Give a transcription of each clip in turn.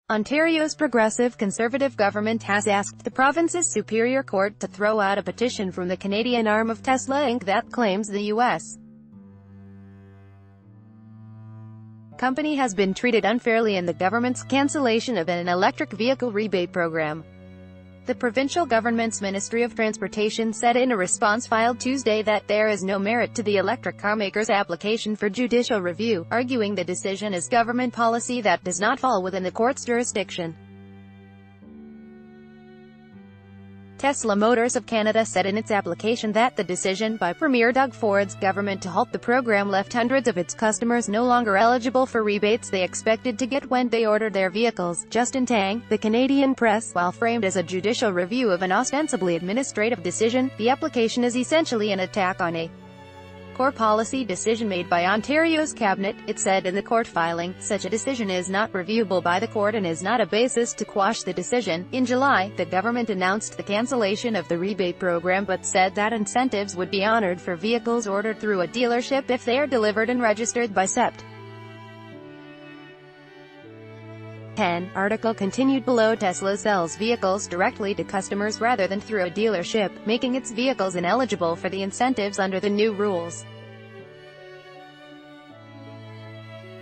Ontario's progressive Conservative government has asked the province's Superior Court to throw out a petition from the Canadian arm of Tesla Inc. that claims the U.S. company has been treated unfairly in the government's cancellation of an electric vehicle rebate program. The provincial government's Ministry of Transportation said in a response filed Tuesday that there is no merit to the electric carmaker's application for judicial review, arguing the decision is government policy that does not fall within the court's jurisdiction. Tesla Motors of Canada said in its application that the decision by Premier Doug Ford's government to halt the program left hundreds of its customers no longer eligible for rebates they expected to get when they ordered their vehicles. Justin Tang, the Canadian press, while framed as a judicial review of an ostensibly administrative decision, the application is essentially an attack on a core policy decision made by Ontario's cabinet, it said in the court filing. Such a decision is not reviewable by the court and is not a basis to quash the decision. In July, the government announced the cancellation of the rebate program but said that incentives would be honored for vehicles ordered through a dealership if they are delivered and registered by Sept. 10. Article continued below. Tesla sells vehicles directly to customers rather than through a dealership, making its vehicles ineligible for the incentives under the new rules.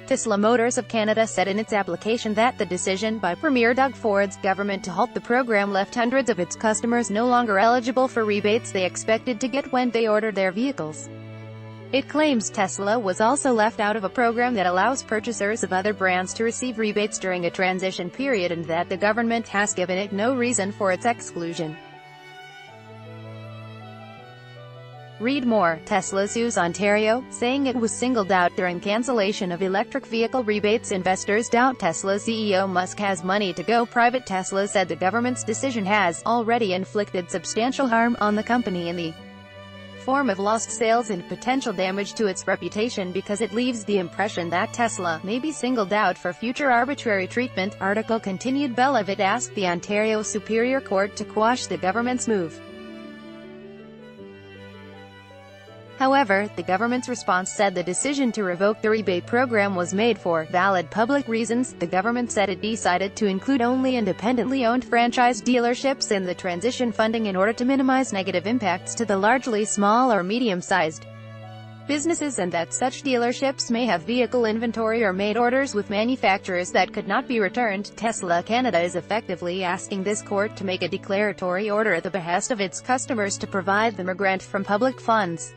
Tesla Motors of Canada said in its application that the decision by Premier Doug Ford's government to halt the program left hundreds of its customers no longer eligible for rebates they expected to get when they ordered their vehicles. It claims Tesla was also left out of a program that allows purchasers of other brands to receive rebates during a transition period and that the government has given it no reason for its exclusion. Read more. Tesla sues Ontario, saying it was singled out during cancellation of electric vehicle rebates. Investors doubt Tesla CEO Musk has money to go private. Tesla said the government's decision has already inflicted substantial harm on the company in the form of lost sales and potential damage to its reputation because it leaves the impression that Tesla may be singled out for future arbitrary treatment. Article continued. Bellevitte asked the Ontario Superior Court to quash the government's move. However, the government's response said the decision to revoke the rebate program was made for valid public reasons. The government said it decided to include only independently owned franchise dealerships in the transition funding in order to minimize negative impacts to the largely small or medium-sized businesses and that such dealerships may have vehicle inventory or made orders with manufacturers that could not be returned. Tesla Canada is effectively asking this court to make a declaratory order at the behest of its customers to provide them a grant from public funds.